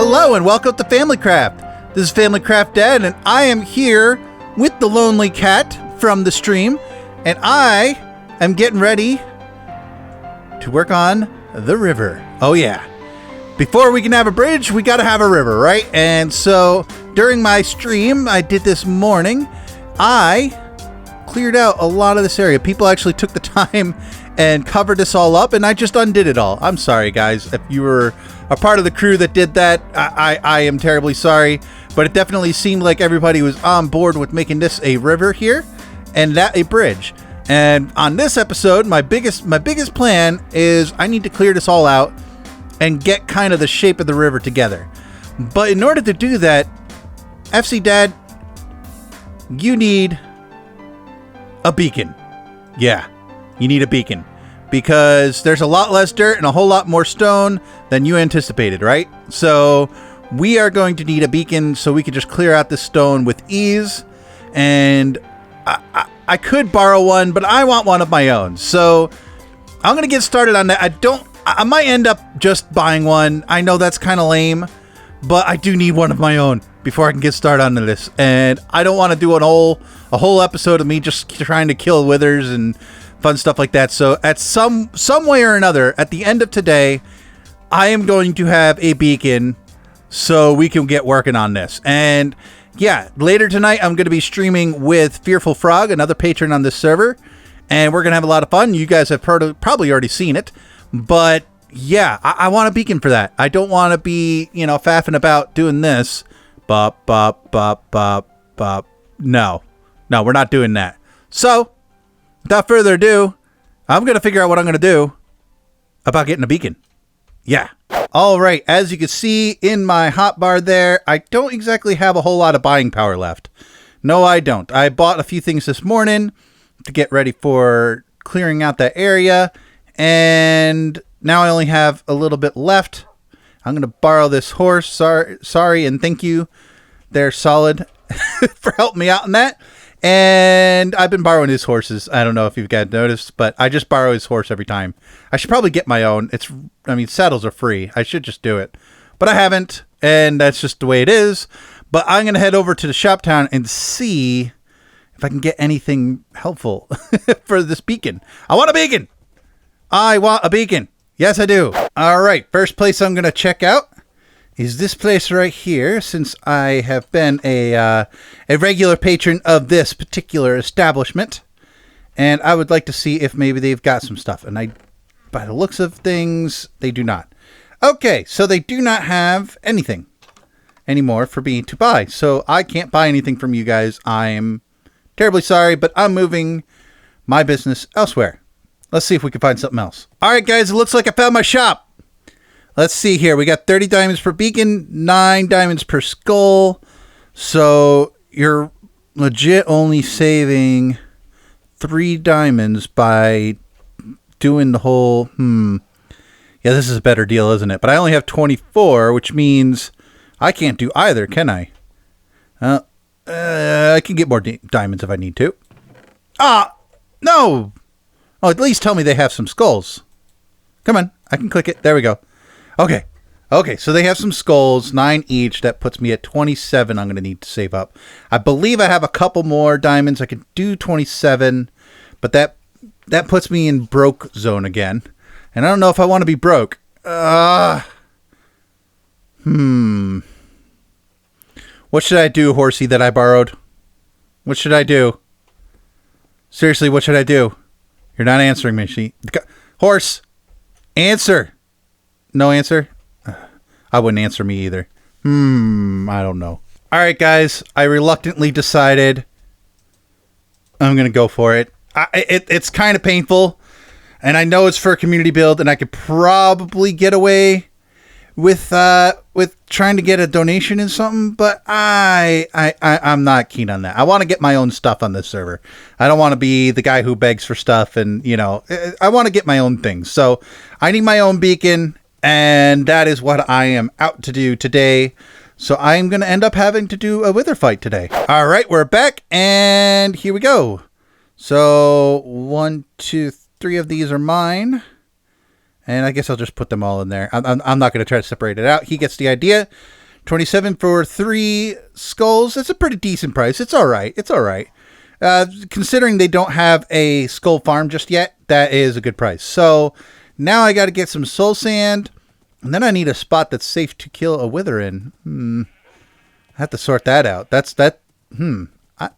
Hello and welcome to Family Craft. This is Family Craft Dad, and I am here with the lonely cat from the stream, and I am getting ready to work on the river. Oh yeah. Before we can have a bridge, we gotta have a river, right? And so during my stream I did this morning, I cleared out a lot of this area. People actually took the time and covered this all up, and I just undid it all. I'm sorry, guys. If you were a part of the crew that did that, I am terribly sorry, but it definitely seemed like everybody was on board with making this a river here and that a bridge. And on this episode, my biggest plan is I need to clear this all out and get kind of the shape of the river together. But in order to do that, FC Dad, you need a beacon. Yeah, you need a beacon because there's a lot less dirt and a whole lot more stone than you anticipated, right? So we are going to need a beacon so we can just clear out this stone with ease. And I could borrow one, but I want one of my own. So I'm going to get started on that. I might end up just buying one. I know that's kind of lame, but I do need one of my own before I can get started on this. And I don't want to do a whole episode of me just trying to kill withers and fun stuff like that. So at some way or another, at the end of today, I am going to have a beacon so we can get working on this. And yeah, later tonight, I'm going to be streaming with Fearful Frog, another patron on this server, and we're going to have a lot of fun. You guys have probably already seen it, but yeah, I want a beacon for that. I don't want to be, faffing about doing this. Bop, bop, bop, bop, bop. No, we're not doing that. So without further ado, I'm going to figure out what I'm going to do about getting a beacon. Yeah. All right. As you can see in my hotbar there, I don't exactly have a whole lot of buying power left. No, I don't. I bought a few things this morning to get ready for clearing out that area. And now I only have a little bit left. I'm going to borrow this horse. Sorry and thank you. They're solid for helping me out in that. And I've been borrowing his horses. I don't know if you've got noticed, but I just borrow his horse every time. I should probably get my own. Saddles are free. I should just do it. But I haven't, and that's just the way it is. But I'm going to head over to the shop town and see if I can get anything helpful for this beacon. I want a beacon! I want a beacon. Yes, I do. All right, first place I'm going to check out is this place right here, since I have been a regular patron of this particular establishment. And I would like to see if maybe they've got some stuff. And by the looks of things, they do not. Okay, so they do not have anything anymore for me to buy. So I can't buy anything from you guys. I'm terribly sorry, but I'm moving my business elsewhere. Let's see if we can find something else. All right, guys, it looks like I found my shop. Let's see here. We got 30 diamonds per beacon, 9 diamonds per skull. So you're legit only saving 3 diamonds by doing the whole, Yeah, this is a better deal, isn't it? But I only have 24, which means I can't do either, can I? I can get more diamonds if I need to. No! Oh, at least tell me they have some skulls. Come on, I can click it. There we go. Okay, so they have some skulls, 9 each. That puts me at 27 I'm going to need to save up. I believe I have a couple more diamonds. I can do 27, but that puts me in broke zone again. And I don't know if I want to be broke. What should I do, horsey that I borrowed? What should I do? Seriously, what should I do? You're not answering me. Horse, answer. No answer? I wouldn't answer me either. I don't know. All right, guys. I reluctantly decided I'm going to go for it. It's kind of painful, and I know it's for a community build, and I could probably get away with trying to get a donation in something, but I'm not keen on that. I want to get my own stuff on this server. I don't want to be the guy who begs for stuff, and, I want to get my own things. So I need my own beacon. And that is what I am out to do today. So I'm going to end up having to do a wither fight today. All right, we're back. And here we go. So 1, 2, 3 of these are mine. And I guess I'll just put them all in there. I'm not going to try to separate it out. He gets the idea. 27 for 3 skulls. It's a pretty decent price. It's all right. It's all right. Considering they don't have a skull farm just yet, that is a good price. So now I got to get some soul sand. And then I need a spot that's safe to kill a wither in. I have to sort that out. I haven't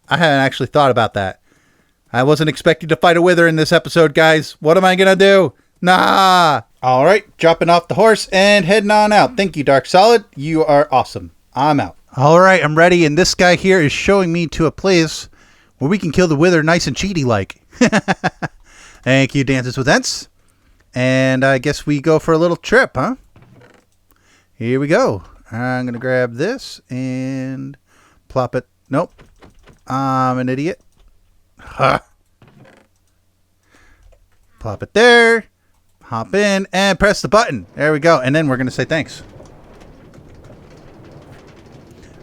actually thought about that. I wasn't expecting to fight a wither in this episode, guys. What am I going to do? Nah. All right, dropping off the horse and heading on out. Thank you, Dark Solid. You are awesome. I'm out. All right, I'm ready, and this guy here is showing me to a place where we can kill the wither nice and cheaty-like. Thank you, Dances with Ents. And I guess we go for a little trip, huh? Here we go. I'm going to grab this and plop it. Nope. I'm an idiot. Huh. Plop it there. Hop in and press the button. There we go. And then we're going to say thanks.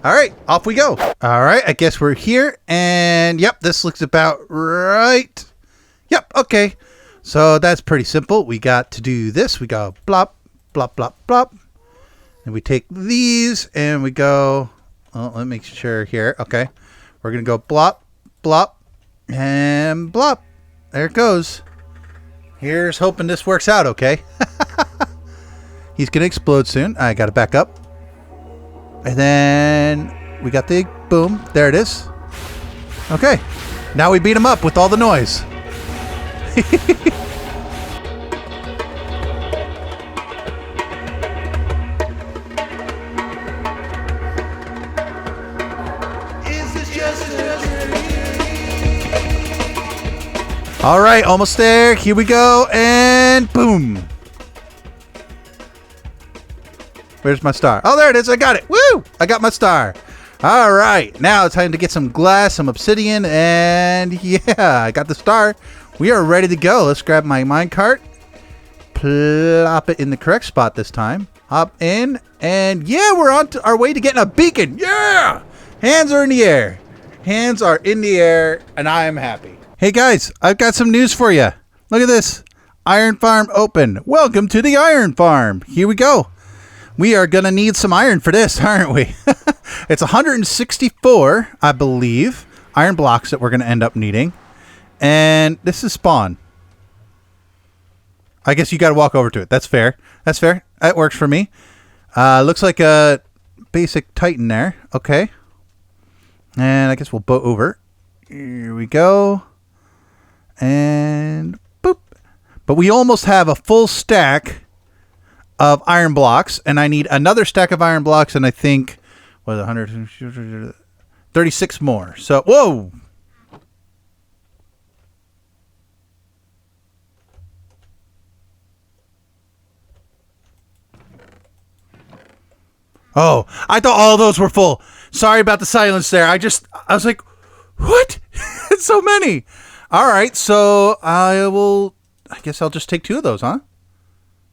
All right, off we go. All right, I guess we're here. And yep, this looks about right. Yep, okay. So that's pretty simple. We got to do this. We go blop, blop, blop, blop. And we take these and we go, let me make sure here. Okay. We're going to go blop, blop, and blop. There it goes. Here's hoping this works out, okay? He's going to explode soon. I got to back up. And then we got the boom. There it is. Okay. Now we beat him up with all the noise. All right, almost there. Here we go, and boom. Where's my star? Oh, there it is. I got it. Woo! I got my star. All right, now it's time to get some glass, some obsidian, and yeah, I got the star. We are ready to go. Let's grab my minecart, plop it in the correct spot this time. Hop in, and yeah, we're on our way to getting a beacon. Yeah! Hands are in the air. Hands are in the air, and I am happy. Hey guys, I've got some news for you. Look at this. Iron Farm open. Welcome to the Iron Farm. Here we go. We are going to need some iron for this, aren't we? It's 164, I believe, iron blocks that we're going to end up needing. And this is spawn. I guess you got to walk over to it. That's fair. That's fair. That works for me. Looks like a basic Titan there. Okay. And I guess we'll boat over. Here we go. And boop. But we almost have a full stack of iron blocks, and I need another stack of iron blocks, and I think what 136 more. So whoa. Oh, I thought all those were full. Sorry about the silence there. I was like, what? It's so many. All right, so I guess I'll just take 2 of those, huh?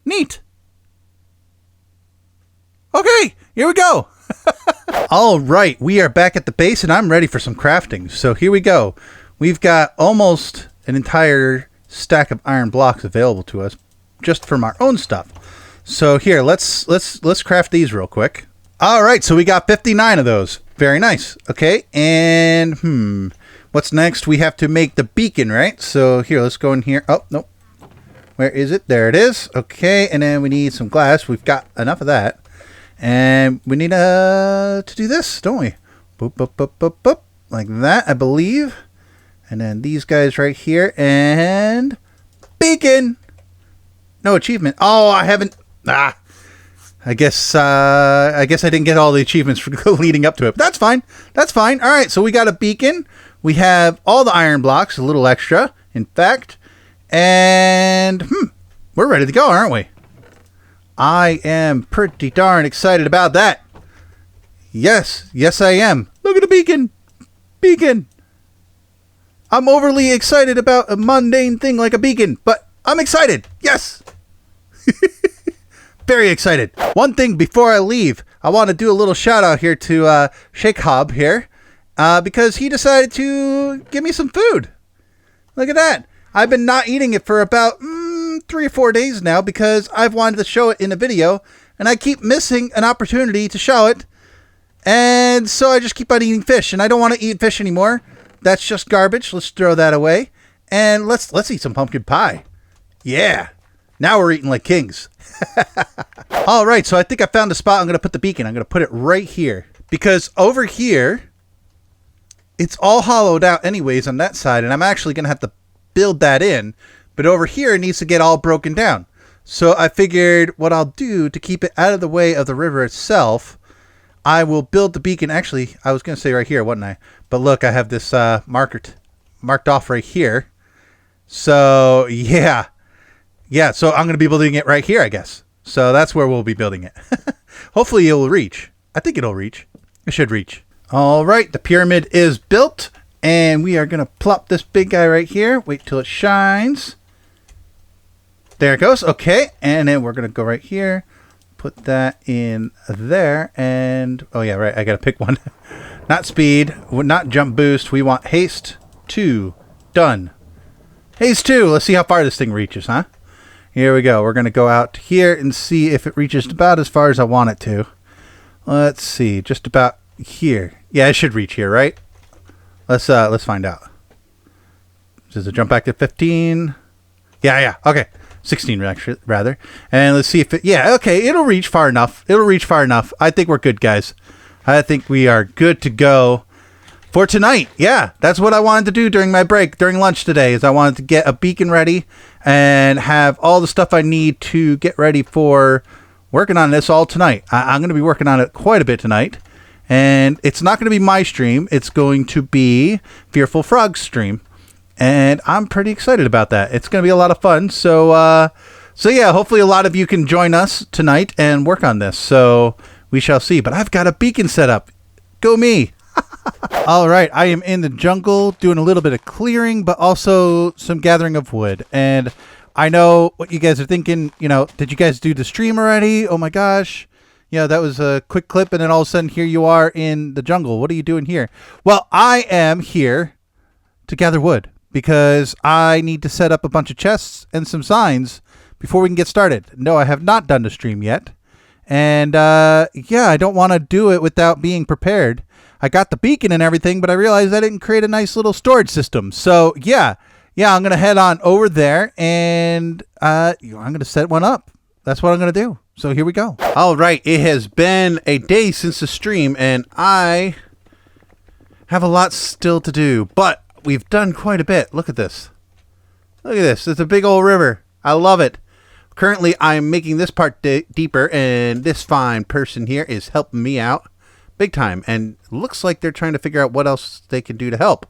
Neat. Okay, here we go. All right, we are back at the base, and I'm ready for some crafting. So here we go. We've got almost an entire stack of iron blocks available to us just from our own stuff. So here, let's craft these real quick. All right, so we got 59 of those. Very nice. Okay, and what's next? We have to make the beacon, right? So here, let's go in here. Oh, nope. Where is it? There it is. Okay, and then we need some glass. We've got enough of that. And we need to do this, don't we? Boop, boop, boop, boop, boop. Like that, I believe. And then these guys right here. And beacon. No achievement. Oh, I haven't. I guess I didn't get all the achievements for leading up to it. But that's fine. That's fine. All right, so we got a beacon. We have all the iron blocks, a little extra, in fact. And we're ready to go, aren't we? I am pretty darn excited about that. Yes, yes I am. Look at the beacon. Beacon. I'm overly excited about a mundane thing like a beacon, but I'm excited. Yes. Very excited. One thing before I leave, I want to do a little shout out here to Shake Hob here because he decided to give me some food. Look at that. I've been not eating it for about 3 or 4 days now because I've wanted to show it in a video, and I keep missing an opportunity to show it. And so I just keep on eating fish, and I don't want to eat fish anymore. That's just garbage. Let's throw that away. And let's eat some pumpkin pie. Yeah. Now we're eating like kings. All right, so I think I found a spot I'm going to put the beacon. I'm going to put it right here. Because over here, it's all hollowed out anyways on that side, and I'm actually going to have to build that in. But over here, it needs to get all broken down. So I figured what I'll do to keep it out of the way of the river itself, I will build the beacon. Actually, I was going to say right here, wasn't I? But look, I have this marked off right here. So, yeah. Yeah, so I'm going to be building it right here, I guess. So that's where we'll be building it. Hopefully it will reach. I think it'll reach. It should reach. All right, the pyramid is built. And we are going to plop this big guy right here. Wait till it shines. There it goes. Okay, and then we're going to go right here. Put that in there. And, oh yeah, right, I got to pick one. Not speed, not jump boost. We want haste 2. Done. Haste 2. Let's see how far this thing reaches, huh? Here we go. We're going to go out here and see if it reaches about as far as I want it to. Let's see. Just about here. Yeah, it should reach here, right? Let's find out. Does it jump back to 15? Yeah. Okay. 16 rather. And let's see if it... Yeah, okay. It'll reach far enough. I think we're good, guys. I think we are good to go for tonight. Yeah, that's what I wanted to do during my break, during lunch today, is I wanted to get a beacon ready and have all the stuff I need to get ready for working on this all tonight. I'm going to be working on it quite a bit tonight. And it's not going to be my stream. It's going to be Fearful Frog's stream. And I'm pretty excited about that. It's going to be a lot of fun. So yeah, hopefully a lot of you can join us tonight and work on this. So we shall see. But I've got a beacon set up. Go me. All right, I am in the jungle doing a little bit of clearing, but also some gathering of wood. And I know what you guys are thinking. You know, did you guys do the stream already? Oh my gosh. Yeah, that was a quick clip, and then all of a sudden here you are in the jungle. What are you doing here? Well, I am here to gather wood because I need to set up a bunch of chests and some signs before we can get started. No, I have not done the stream yet. And yeah, I don't want to do it without being prepared. I got the beacon and everything, but I realized I didn't create a nice little storage system. So yeah, I'm going to head on over there and I'm going to set one up. That's what I'm going to do. So here we go. All right, it has been a day since the stream, and I have a lot still to do, but we've done quite a bit. Look at this. Look at this. It's a big old river. I love it. Currently, I'm making this part deeper, and this fine person here is helping me out big time, and looks like they're trying to figure out what else they can do to help.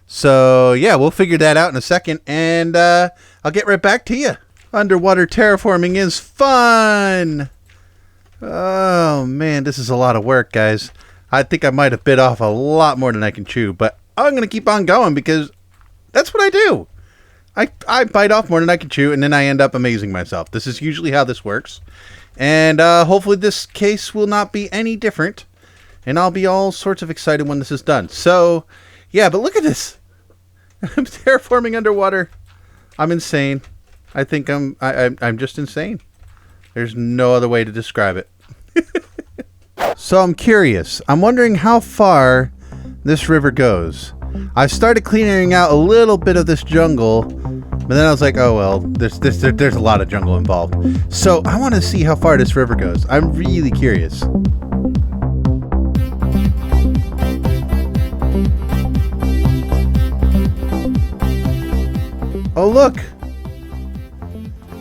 So, yeah, we'll figure that out in a second, and I'll get right back to you. Underwater terraforming is fun. Oh, man, this is a lot of work, guys. I think I might have bit off a lot more than I can chew, but I'm going to keep on going because that's what I do. I bite off more than I can chew, and then I end up amazing myself. This is usually how this works. And hopefully this case will not be any different, and I'll be all sorts of excited when this is done. So, yeah, but look at this. I'm terraforming underwater. I'm insane. I think I'm just insane. There's no other way to describe it. So I'm curious. I'm wondering how far this river goes. I started clearing out a little bit of this jungle, but then I was like, oh well, there's a lot of jungle involved. So I want to see how far this river goes. I'm really curious. Oh look!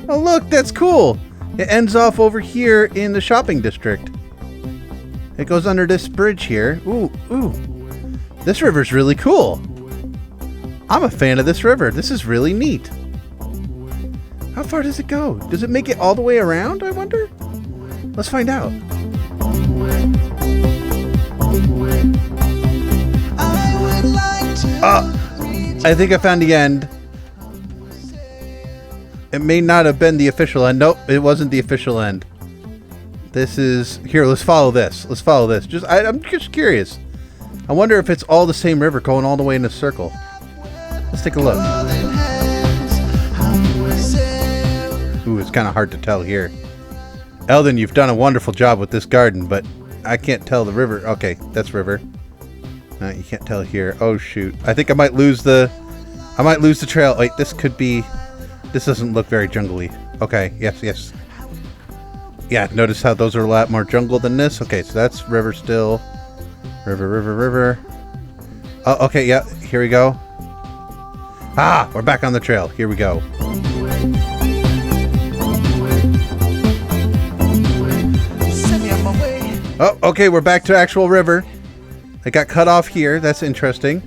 Oh look, that's cool! It ends off over here in the shopping district. It goes under this bridge here. Ooh. This river's really cool. I'm a fan of this river. This is really neat. How far does it go? Does it make it all the way around, I wonder? Let's find out. I think I found the end. It may not have been the official end. Nope, it wasn't the official end. This is... Here, let's follow this. I'm just curious. I wonder if it's all the same river going all the way in a circle. Let's take a look. Ooh, it's kind of hard to tell here. Eldon, you've done a wonderful job with this garden, but I can't tell the river. Okay, that's river. You can't tell here. Oh shoot! I think I might lose the trail. Wait, this could be. This doesn't look very jungly. Okay, yes. Yeah, notice how those are a lot more jungle than this. Okay, so that's river still. River. Oh, okay, yeah. Here we go. Ah, we're back on the trail. Here we go. Oh, okay, we're back to actual river. I got cut off here. That's interesting.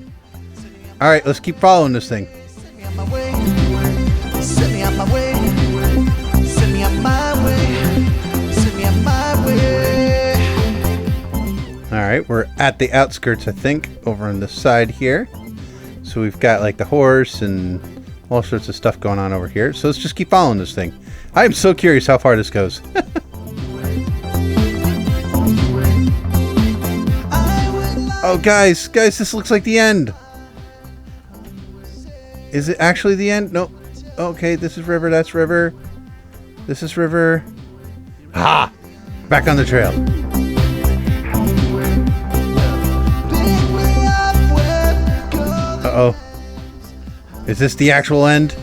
All right, let's keep following this thing. All right, we're at the outskirts, I think, over on the side here. So we've got like the horse and all sorts of stuff going on over here. So let's just keep following this thing. I am so curious how far this goes. Oh, guys, this looks like the end. Is it actually the end? No. Okay, this is river, that's river. This is river. Ha! Back on the trail. Uh-oh. Is this the actual end?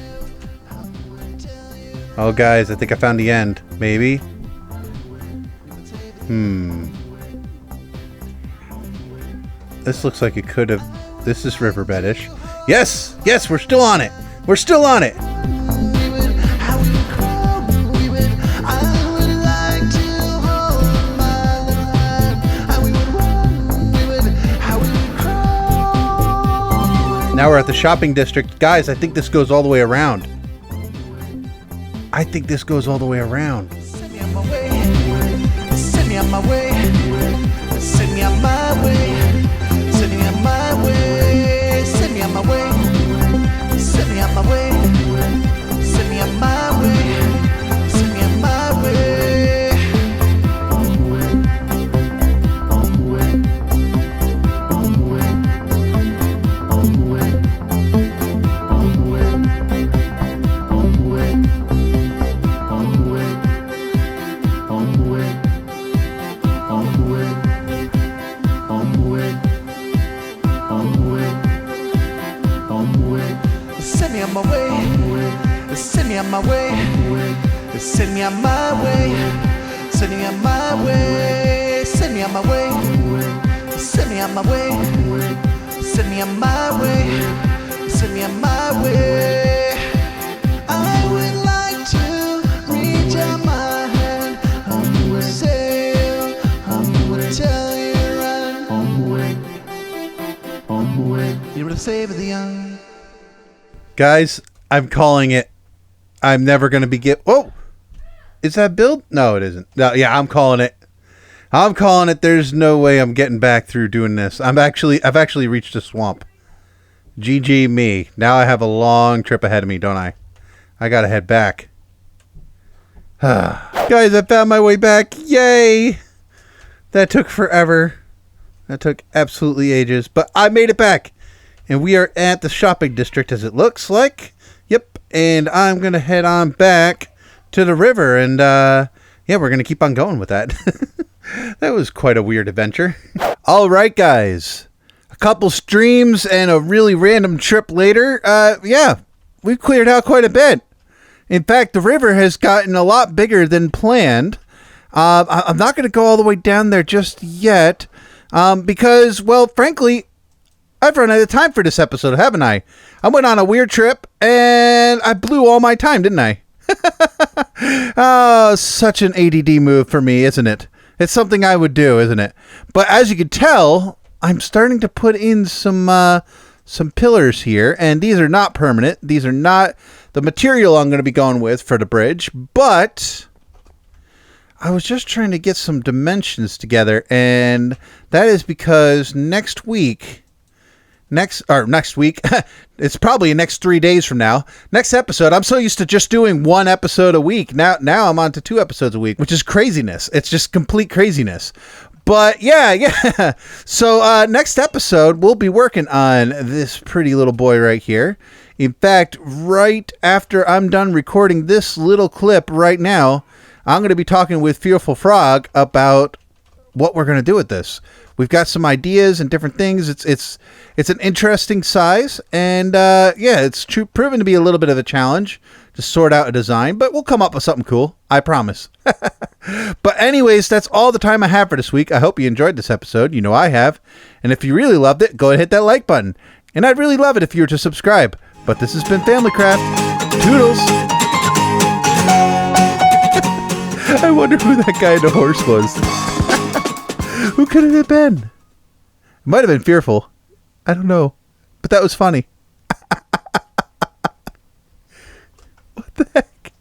Oh, guys, I think I found the end. Maybe? This looks like it could have... This is riverbedish. Yes! Yes, we're still on it! We're still on it! Now we're at the shopping district. Guys, I think this goes all the way around. I think this goes all the way around. Send me on my way. Send me on my way. Send me on my way. Send me on my way. Send me on my way. Send me on my way. Send me on my way. Send me on my way. Send me on my way. Send me on my way. Send me on my way. Send me on my way. Send me on my way. Send me on my way. Send me on my way. Send me on my way. I would like to reach out my hand. Sail. Tell you run. You're the save of the young. Guys, I'm calling it. I'm never going to be Whoa! Is that build? No, it isn't. No, yeah, I'm calling it. I'm calling it. There's no way I'm getting back through doing this. I've actually reached a swamp. GG me. Now I have a long trip ahead of me, don't I? I got to head back. Guys, I found my way back. Yay! That took forever. That took absolutely ages, but I made it back. And we are at the shopping district, as it looks like. Yep. And I'm going to head on back to the river. And, yeah, we're going to keep on going with that. That was quite a weird adventure. All right, guys. A couple streams and a really random trip later. Yeah, we've cleared out quite a bit. In fact, the river has gotten a lot bigger than planned. I'm not going to go all the way down there just yet. Because, well, frankly... I've run out of time for this episode, haven't I? I went on a weird trip, and I blew all my time, didn't I? Oh, such an ADD move for me, isn't it? It's something I would do, isn't it? But as you can tell, I'm starting to put in some pillars here, and these are not permanent. These are not the material I'm going to be going with for the bridge, but... I was just trying to get some dimensions together, and that is because next week... Next week, it's probably the next 3 days from now. Next episode, I'm so used to just doing one episode a week. Now I'm on to 2 episodes a week, which is craziness. It's just complete craziness. But yeah. So next episode, we'll be working on this pretty little boy right here. In fact, right after I'm done recording this little clip right now, I'm going to be talking with Fearful Frog about what we're going to do with this. We've got some ideas and different things. It's an interesting size, and it's proven to be a little bit of a challenge to sort out a design, but we'll come up with something cool. I promise. But anyways, that's all the time I have for this week. I hope you enjoyed this episode. You know I have. And if you really loved it, go ahead and hit that like button. And I'd really love it if you were to subscribe. But this has been Family Craft. Toodles! I wonder who that guy in the horse was. Who could it have been? It might have been Fearful. I don't know. But that was funny. What the heck?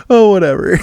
Oh, whatever.